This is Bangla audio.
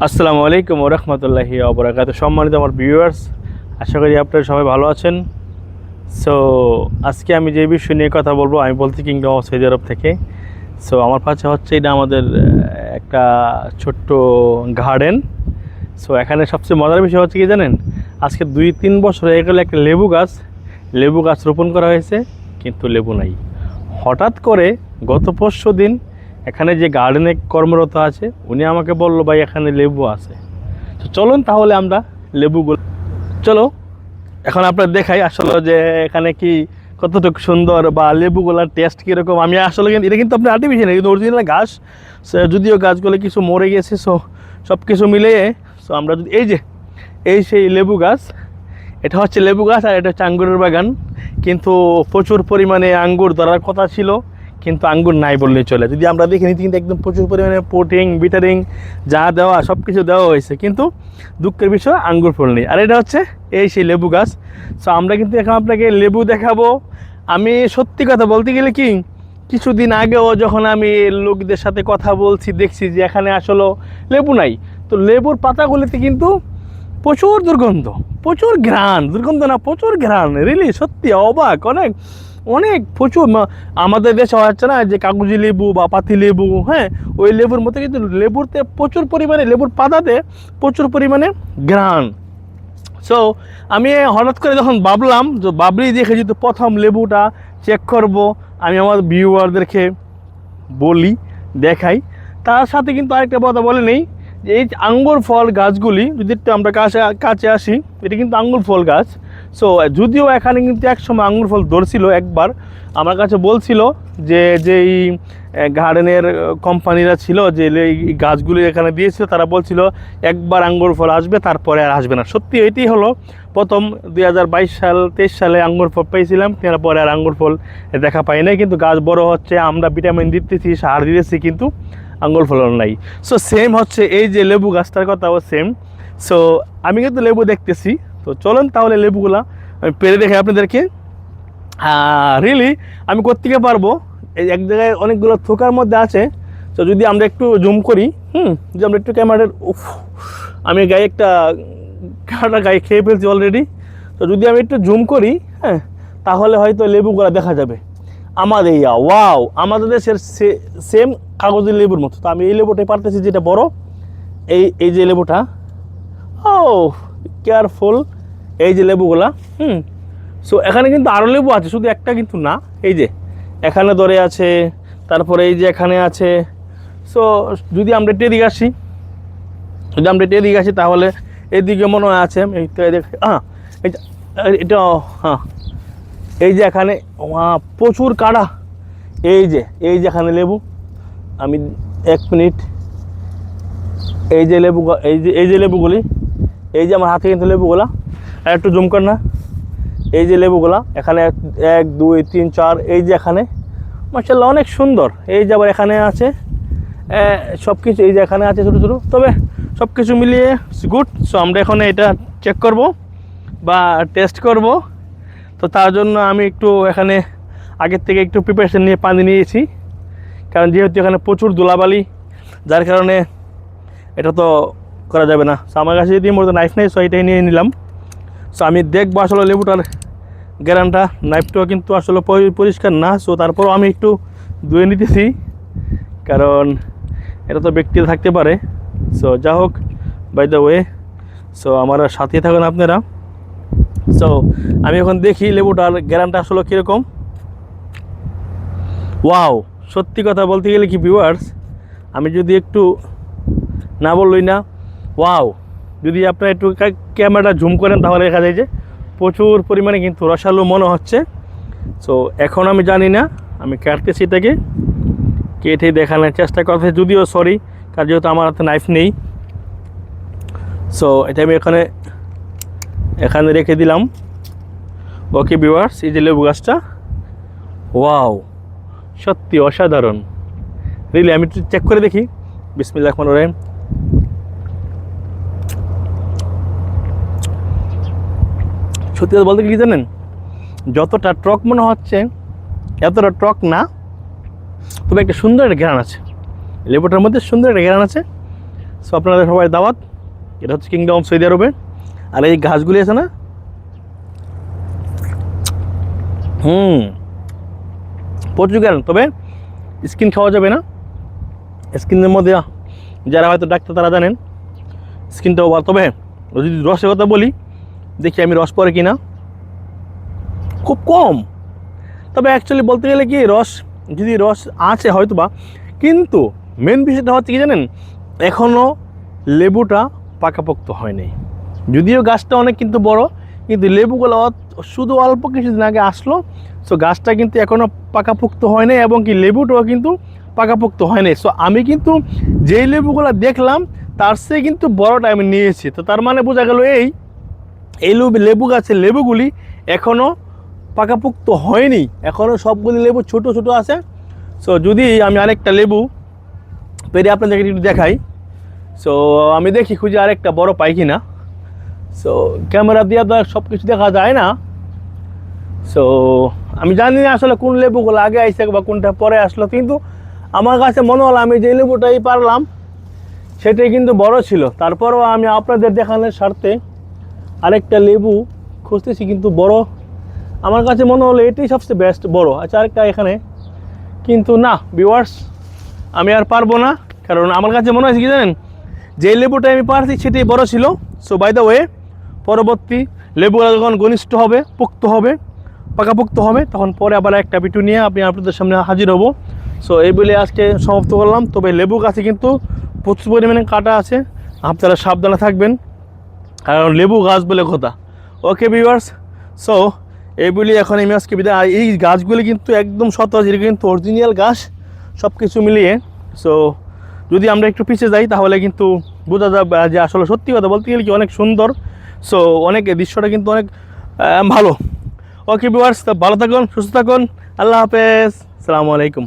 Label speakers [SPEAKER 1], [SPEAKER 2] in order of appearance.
[SPEAKER 1] আসসালামু আলাইকুম ওয়া রাহমাতুল্লাহি ওয়া বারাকাতুহু। সম্মানিত আমার ভিউয়ার্স, আশা করি আপনারা সবাই ভালো আছেন। সো আজকে আমি যে বিষয় নিয়ে কথা বলবো, আমি বলছি কিংডম অফ সৌদি আরব থেকে। সো আমার পাশে হচ্ছে এটা আমাদের একটা ছোট্ট গার্ডেন। সো এখানে সবচেয়ে মজার বিষয় হচ্ছে কি জানেন, আজকে 2-3 বছর হয়ে গেলে একটা লেবু গাছ রোপণ করা হয়েছে, কিন্তু লেবু নাই। হঠাৎ করে গত পরশু দিন এখানে যে গার্ডেনে কর্মরত আছে উনি আমাকে বললো, ভাই এখানে লেবু আছে। তো চলুন তাহলে আমরা লেবুগুলো, চলো এখন আপনার দেখাই আসলে যে এখানে কি কতটুকু সুন্দর বা লেবুগুলার টেস্ট কীরকম। আমি আসলে কিন্তু এটা কিন্তু আপনার আর্টিফিশিয়াল, কিন্তু অরিজিনাল গাছ। যদিও গাছগুলো কিছু মরে গেছে, সব কিছু মিলিয়ে আমরা যদি এই সেই লেবু গাছ, এটা হচ্ছে লেবু গাছ আর এটা হচ্ছে আঙ্গুরের বাগান। কিন্তু প্রচুর পরিমাণে আঙ্গুর ধরার কথা ছিল, কিন্তু আঙ্গুর নাই বললেই চলে। যদি আমরা দেখে নিই কিন্তু একদম প্রচুর পরিমাণে পোটিং বিটারিং যা দেওয়া সব কিছু দেওয়া হয়েছে, কিন্তু দুঃখের বিষয় আঙ্গুর ফল নেই। আর এটা হচ্ছে এই সেই লেবু গাছ। সো আমরা কিন্তু এখন আপনাকে লেবু দেখাবো। আমি সত্যি কথা বলতে গেলে কি, কিছুদিন আগেও যখন আমি লোকদের সাথে কথা বলছি দেখছি যে এখানে আসলে লেবু নাই। তো লেবুর পাতাগুলিতে কিন্তু প্রচুর দুর্গন্ধ, প্রচুর ঘ্রাণ, দুর্গন্ধ না প্রচুর ঘ্রাণ। রিলি সত্যি অবাক, অনেক অনেক প্রচুর। আমাদের দেশে হচ্ছে না যে কাগজি লেবু বা পাতি লেবু, হ্যাঁ ওই লেবুর মতো, কিন্তু লেবুতে প্রচুর পরিমাণে, লেবুর পাতাতে প্রচুর পরিমাণে ঘ্রাণ। সো আমি হঠাৎ করে যখন ভাবলাম যে বাবরি দেখে যেহেতু প্রথম লেবুটা চেক করব, আমি আমার ভিউয়ারদেরকে বলি, দেখাই। তার সাথে কিন্তু আরেকটা কথা বলে নেই যে এই আঙ্গুর ফল গাছগুলি যদি একটু আমরা কাছে আসি, এটা কিন্তু আঙ্গুর ফল গাছ। সো যদিও এখানে কিন্তু একসময় আঙ্গুর ফল ধরছিল, একবার আমার কাছে বলছিল যে যেই গার্ডেনের কোম্পানিরা ছিল যে এই গাছগুলি এখানে দিয়েছিল, তারা বলছিল একবার আঙ্গুর ফল আসবে, তারপরে আর আসবে না। সত্যি এটাই হলো, প্রথম 2022-23 সালে আঙ্গুর ফল পেয়েছিলাম, তারপরে আর আঙ্গুর ফল দেখা পাই নাই। কিন্তু গাছ বড় হচ্ছে, আমরা ভিটামিন দিতেছি, সার দিতেছি, কিন্তু আঙ্গুর ফলন নাই। সো সেম হচ্ছে এই যে লেবু গাছটার কথাও সেম। সো আমি কিন্তু লেবু দেখতেছি। তো চলুন তাহলে লেবুগুলা আমি পেরে দেখে আপনাদেরকে। রিয়েলি আমি কোত্থেকে পারবো, এই এক জায়গায় অনেকগুলো থোকার মধ্যে আছে। তো যদি আমরা একটু জুম করি, যদি আমরা একটু ক্যামেরার, আমি গায়ে একটা গায়ে খেয়ে ফেলছি অলরেডি। তো যদি আমি একটু জুম করি, হ্যাঁ, তাহলে হয়তো লেবুগুলো দেখা যাবে আমাদের। ওয়াও, আমাদের দেশের সেম কাগজের লেবুর মতো। তো আমি এই লেবুটাই পারতেছি, যেটা বড়, এই যে লেবুটা। ও কেয়ারফুল, এই যে লেবুগুলা। সো এখানে কিন্তু আরও লেবু আছে, শুধু একটা কিন্তু না। এই যে এখানে ধরে আছে, তারপরে এই যে এখানে আছে। সো যদি আমরা এদিকে আসি, তাহলে এদিকে মনে হয় আছে। হ্যাঁ, এটা, হ্যাঁ, এই যে এখানে প্রচুর কাড়া। এই যে এখানে লেবু, আমি 1 মিনিট, এই যে লেবু, এই যে লেবুগুলি, এই যে আমার হাতে কিন্তু লেবুগুলা। আর একটু জুম কর না, এই যে লেবুগুলা এখানে 1, 2, 3, 4, এই যে এখানে মাশাআল্লাহ অনেক সুন্দর। এই যে আবার এখানে আছে সব কিছু, এই যে এখানে আছে ছোটো ছোটো, তবে সব কিছু মিলিয়ে গুড। সো আমরা এখন এটা চেক করব বা টেস্ট করব। তো তার জন্য আমি একটু এখানে আগের থেকে একটু প্রিপারেশন নিয়ে পানি নিয়েছি, কারণ যেহেতু এখানে প্রচুর ধুলাবালি, যার কারণে এটা তো করা যাবে না। সো আমার কাছে যদি মতো নাইফ নেই, সো এটাই নিয়ে নিলাম। সো আমি দেখবো আসলে লেবুটার গ্যারানটা। নাইফটাও কিন্তু আসলে পরিষ্কার না, সো তারপরও আমি একটু ধুয়ে নিতেছি, কারণ এটা তো ব্যাকটেরিয়া থাকতে পারে। সো যা হোক, বাই দ্য ওয়ে, সো আমার সাথে থাকুন আপনারা। সো আমি এখন দেখি লেবুটার গ্যারানটা আসলে কীরকম। ওয়াও, সত্যি কথা বলতে গেলে কি ভিউয়ার্স, আমি যদি একটু না বললই না, ওয়াও, যদি আপনারা একটু ক্যামেরাটা জুম করেন তাহলে দেখা যায় যে প্রচুর পরিমাণে কিন্তু রসালো মনে হচ্ছে। সো এখন আমি জানি না, আমি কাটতেছি, এটাকে কেটে দেখানোর চেষ্টা করতেছি, যদিও সরি, কারণ যেহেতু আমার হাতে নাইফ নেই। সো এটা আমি এখানে রেখে দিলাম। ওকে ভিউয়ার্স, এই যে লেবু গাছটা, ওয়াও, সত্যি অসাধারণ। রিলি আমি একটু চেক করে দেখি। বিসমিল্লাহির রহমানির রহিম। সত্যি কথা বলতে কি জানেন, যতটা টক মনে হচ্ছে এতটা টক না, তবে একটা সুন্দর একটা ঘ্রাণ আছে লেবুটার মধ্যে, সুন্দর একটা ঘ্রাণ আছে। সো আপনাদের সবাই দাওয়াত। এটা হচ্ছে কিংডম অফ সৌদি আরবে। আর এই ঘাসগুলি আছে না, পর্তুগাল, তবে স্কিন খাওয়া যাবে না। স্কিনের মধ্যে যারা হয়তো ডাক্তার তারা জানেন স্কিনটাও ভালো। তবে যদি রসের কথা বলি, দেখি আমি রস পরে কিনা, খুব কম। তবে অ্যাকচুয়ালি বলতে গেলে কি, যদি রস আছে হয়তো বা, কিন্তু মেন বিষয়টা হচ্ছে কি জানেন, এখনও লেবুটা পাকাপোক্ত হয়নি। যদিও গাছটা অনেক কিন্তু বড়, কিন্তু লেবুগুলো শুধু অল্প কিছুদিন আগে আসলো। সো গাছটা কিন্তু এখনও পাকাপোক্ত হয়নি, এবং কি লেবুটাও কিন্তু পাকাপোক্ত হয়নি। সো আমি কিন্তু যেই লেবুগুলো দেখলাম তার চেয়ে কিন্তু বড়টা আমি নিয়েছি। তো তার মানে বোঝা গেল এই লেবু গাছের লেবুগুলি এখনও পাকাপোক্ত হয়নি, এখনও সবগুলি লেবু ছোট ছোট আছে। সো যদি আমি আরেকটা লেবু পেরে আপনাদেরকে একটু দেখাই, সো আমি দেখি খুঁজে আরেকটা বড় পাই কিনা। সো ক্যামেরা দিয়ে তো সব কিছু দেখা যায় না। সো আমি জানি না আসলে কোন লেবুগুলো আগে আইসে বা কোনটা পরে আসলো, কিন্তু আমার কাছে মনে হলো আমি যে লেবুটাই পারলাম সেটাই কিন্তু বড় ছিল। তারপরও আমি আপনাদের দেখানোর স্বার্থে আরেকটা লেবু খুঁজতেছি, কিন্তু বড় আমার কাছে মনে হলো এটাই সবচেয়ে বেস্ট বড়। আচ্ছা, আরেকটা এখানে, কিন্তু না ভিউয়ার্স, আমি আর পারবো না। কারণ আমার কাছে মনে হয়েছে কি জানেন, যে লেবুটা আমি পারছি সেটাই বড় ছিল। সো বাই দ্য ওয়ে, পরবর্তী লেবুগুলো যখন ঘনিষ্ঠ হবে, পোক্ত হবে, পাকাপোক্ত হবে, তখন পরে আবার একটা ভিডিও নিয়ে আপনাদের সামনে হাজির হব। সো এই বলে আজকে সমাপ্ত করলাম। তবে লেবু গাছে কিন্তু প্রচুর পরিমাণে কাটা আছে, আপনারা সাবধানে থাকবেন, কারণ লেবু গাছ বলে কথা। ওকে ভিউয়ার্স, সো এই বলি এখন আমি আজকে বিদায়। এই গাছগুলি কিন্তু একদম সতেজ, এটা কিন্তু অরিজিনাল গাছ সব কিছু মিলিয়ে। সো যদি আমরা একটু পিছিয়ে যাই তাহলে কিন্তু বোঝা যাবে যে আসলে সত্যি কথা বলতে গেলে কি অনেক সুন্দর। সো অনেক দৃশ্যটা কিন্তু অনেক ভালো। ওকে ভিউয়ার্স, ভালো থাকুন, সুস্থ থাকুন, আল্লাহ হাফেজ, আসসালামু আলাইকুম।